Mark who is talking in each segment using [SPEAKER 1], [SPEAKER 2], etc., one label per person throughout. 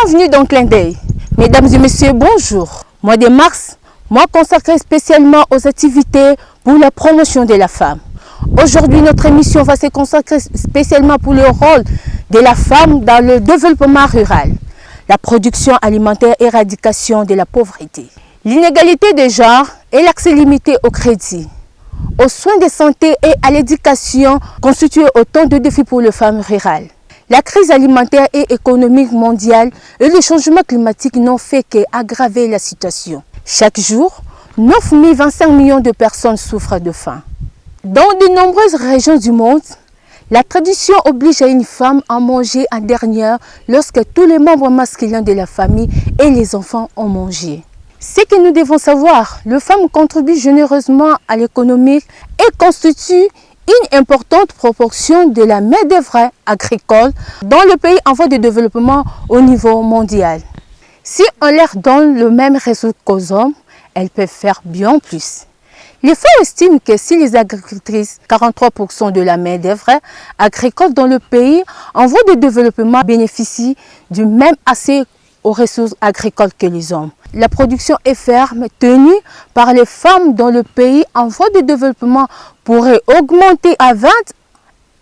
[SPEAKER 1] Bienvenue dans Clin d'œil. Mesdames et messieurs, bonjour. Mois de mars, mois consacré spécialement aux activités pour la promotion de la femme. Aujourd'hui, notre émission va se consacrer spécialement pour le rôle de la femme dans le développement rural, la production alimentaire et l'éradication de la pauvreté. L'inégalité de genre et l'accès limité au crédit, aux soins de santé et à l'éducation constituent autant de défis pour les femmes rurales. La crise alimentaire et économique mondiale et le changement climatique n'ont fait qu'aggraver la situation. Chaque jour, 9,25 millions de personnes souffrent de faim. Dans de nombreuses régions du monde, la tradition oblige une femme à manger en dernière lorsque tous les membres masculins de la famille et les enfants ont mangé. Ce que nous devons savoir, les femmes contribuent généreusement à l'économie et constituent une importante proportion de la main-d'œuvre agricole dans le pays en voie de développement au niveau mondial. Si on leur donne le même résultat qu'aux hommes, elles peuvent faire bien plus. Les femmes estiment que si les agricultrices, 43% de la main-d'œuvre agricole dans le pays en voie de développement bénéficient du même accès aux ressources agricoles que les hommes. La production est ferme, tenue par les femmes dans le pays en voie de développement pourrait augmenter à 20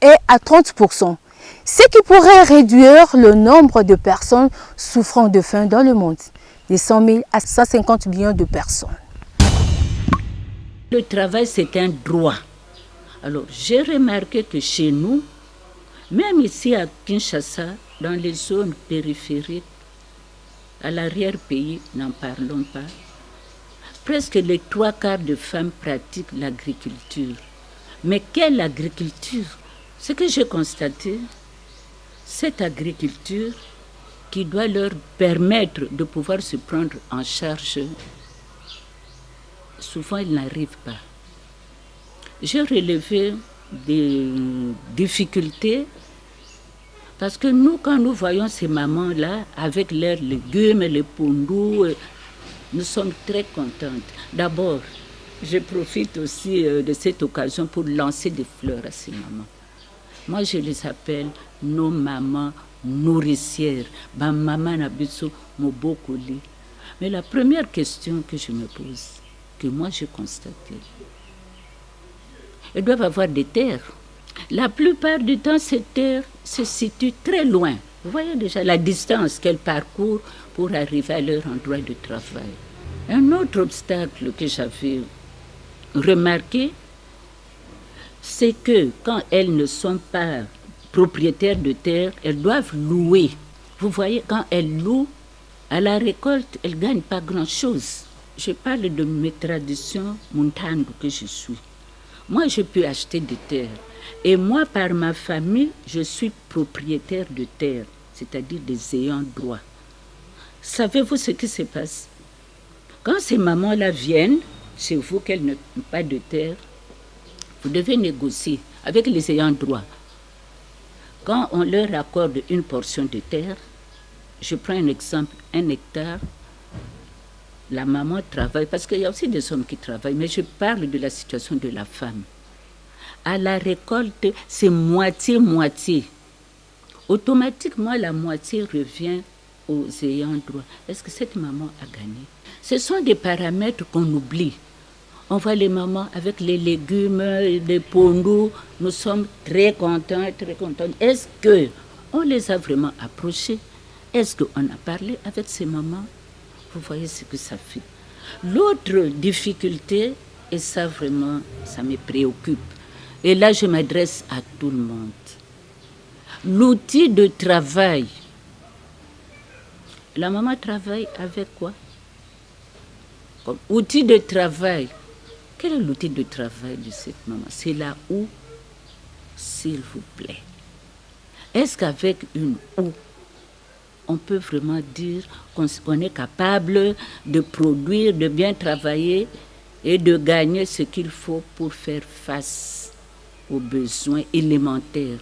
[SPEAKER 1] et à 30%, ce qui pourrait réduire le nombre de personnes souffrant de faim dans le monde, de 100 000 à 150 millions de personnes.
[SPEAKER 2] Le travail, c'est un droit. Alors, j'ai remarqué que chez nous, même ici à Kinshasa, dans les zones périphériques, à l'arrière-pays, n'en parlons pas, presque les 3/4 de femmes pratiquent l'agriculture. Mais quelle agriculture? Ce que j'ai constaté, cette agriculture qui doit leur permettre de pouvoir se prendre en charge, souvent ils n'arrivent pas. J'ai relevé des difficultés parce que nous, quand nous voyons ces mamans-là avec leurs légumes, les pondous, nous sommes très contentes. D'abord, je profite aussi de cette occasion pour lancer des fleurs à ces mamans. Moi, je les appelle nos mamans nourricières. Ma maman Nabiso Mobokoli. Mais la première question que je me pose, que moi j'ai constatée, elles doivent avoir des terres. La plupart du temps, ces terres se situent très loin. Vous voyez déjà la distance qu'elles parcourent pour arriver à leur endroit de travail. Un autre obstacle que j'avais remarqué, c'est que quand elles ne sont pas propriétaires de terre, elles doivent louer. Vous voyez, quand elles louent, à la récolte, elles ne gagnent pas grand-chose. Je parle de mes traditions montagne que je suis. Moi, je peux acheter des terres. Et moi, par ma famille, je suis propriétaire de terre, c'est-à-dire des ayants droit. Savez-vous ce qui se passe? Quand ces mamans-là viennent chez vous, qu'elles n'ont pas de terre, vous devez négocier avec les ayants droit. Quand on leur accorde une portion de terre, je prends un exemple, 1 hectare, la maman travaille, parce qu'il y a aussi des hommes qui travaillent, mais je parle de la situation de la femme. À la récolte, c'est moitié-moitié. Automatiquement, la moitié revient aux ayants droit. Est-ce que cette maman a gagné? Ce sont des paramètres qu'on oublie. On voit les mamans avec les légumes, les pondous. Nous sommes très contents, très contents. Est-ce qu'on les a vraiment approchés? Est-ce qu'on a parlé avec ces mamans? Vous voyez ce que ça fait. L'autre difficulté, et ça vraiment, ça me préoccupe, et là je m'adresse à tout le monde. L'outil de travail. La maman travaille avec quoi? Comme outil de travail. Quel est l'outil de travail de cette maman? C'est la houe, s'il vous plaît. Est-ce qu'avec une houe, on peut vraiment dire qu'on est capable de produire, de bien travailler et de gagner ce qu'il faut pour faire face aux besoins élémentaires?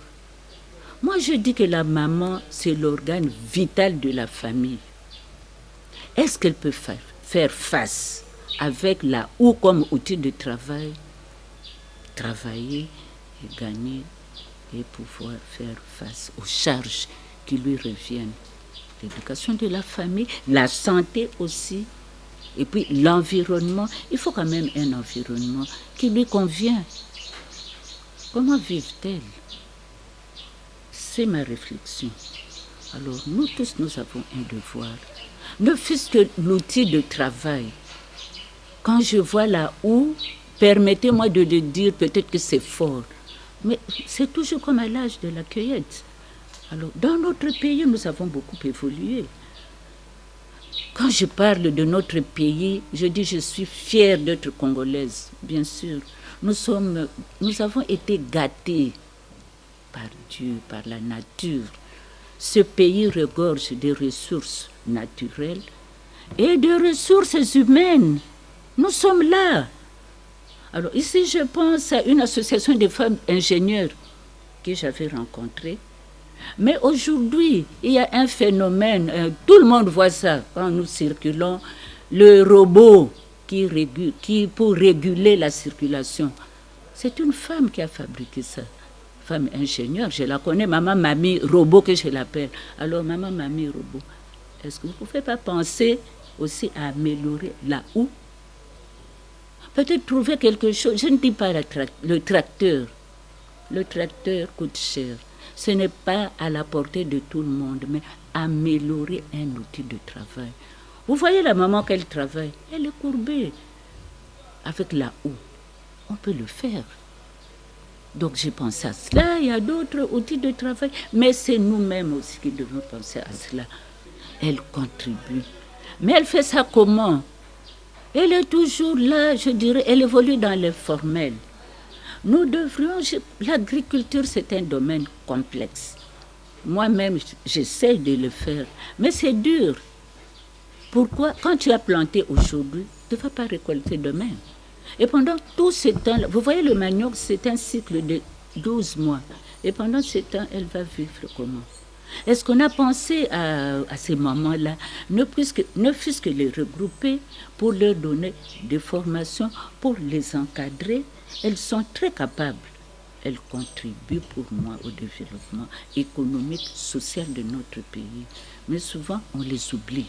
[SPEAKER 2] Moi, je dis que la maman, c'est l'organe vital de la famille. Est-ce qu'elle peut faire face avec la houe comme outil de travail, travailler et gagner et pouvoir faire face aux charges qui lui reviennent l'éducation de la famille, la santé aussi, et puis l'environnement. Il faut quand même un environnement qui lui convient. Comment vivent-elles? C'est ma réflexion. Alors, nous tous, nous avons un devoir. Ne fût-ce que l'outil de travail. Quand je vois la houe, permettez-moi de le dire, peut-être que c'est fort, mais c'est toujours comme à l'âge de la cueillette. Alors, dans notre pays, nous avons beaucoup évolué. Quand je parle de notre pays, je dis je suis fière d'être congolaise, bien sûr. Nous avons été gâtés par Dieu, par la nature. Ce pays regorge des ressources naturelles et des ressources humaines. Nous sommes là. Alors ici, je pense à une association de femmes ingénieurs que j'avais rencontrée. Mais aujourd'hui, il y a un phénomène, tout le monde voit ça quand nous circulons, le robot qui pour réguler la circulation. C'est une femme qui a fabriqué ça. Femme ingénieure, je la connais, maman, mamie, robot que je l'appelle. Alors, maman, mamie, robot, est-ce que vous ne pouvez pas penser aussi à améliorer la houe? Peut-être trouver quelque chose, je ne dis pas le tracteur. Le tracteur coûte cher. Ce n'est pas à la portée de tout le monde, mais améliorer un outil de travail. Vous voyez la maman qu'elle travaille, elle est courbée. Avec la houe, on peut le faire. Donc j'ai pensé à cela, il y a d'autres outils de travail, mais c'est nous-mêmes aussi qui devons penser à cela. Elle contribue. Mais elle fait ça comment? Elle est toujours là, je dirais, elle évolue dans l'informel. Nous devrions, l'agriculture c'est un domaine complexe. Moi-même, j'essaie de le faire, mais c'est dur. Pourquoi? Quand tu as planté aujourd'hui, tu ne vas pas récolter demain. Et pendant tout ce temps, vous voyez le manioc, c'est un cycle de 12 mois. Et pendant ce temps, elle va vivre comment? Est-ce qu'on a pensé à ces mamans-là, ne fût-ce que les regrouper pour leur donner des formations, pour les encadrer? Elles sont très capables. Elles contribuent pour moi au développement économique, social de notre pays. Mais souvent, on les oublie.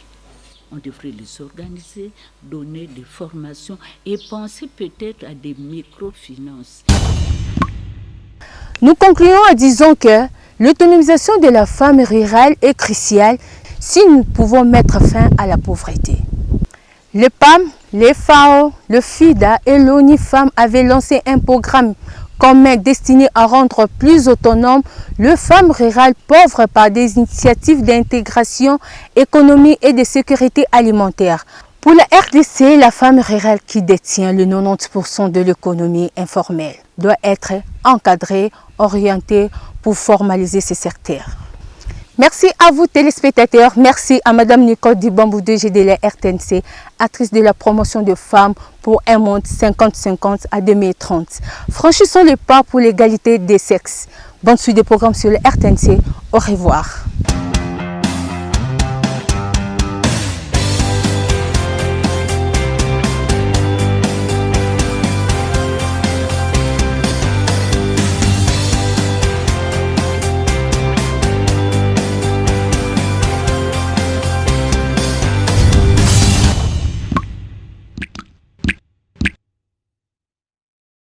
[SPEAKER 2] On devrait les organiser, donner des formations et penser peut-être à des microfinances.
[SPEAKER 1] Nous concluons en disant que l'autonomisation de la femme rurale est cruciale si nous pouvons mettre fin à la pauvreté. Le PAM, les FAO, le FIDA et l'ONU Femmes avaient lancé un programme commun destiné à rendre plus autonomes les femmes rurales pauvres par des initiatives d'intégration économique et de sécurité alimentaire. Pour la RDC, la femme rurale qui détient le 90% de l'économie informelle doit être encadrée, orientée pour formaliser ces secteurs. Merci à vous téléspectateurs, merci à Madame Nicole Dibambou DG de la RTNC, actrice de la promotion de femmes pour un monde 50-50 à 2030. Franchissons le pas pour l'égalité des sexes. Bonne suite des programmes sur le RTNC, au revoir.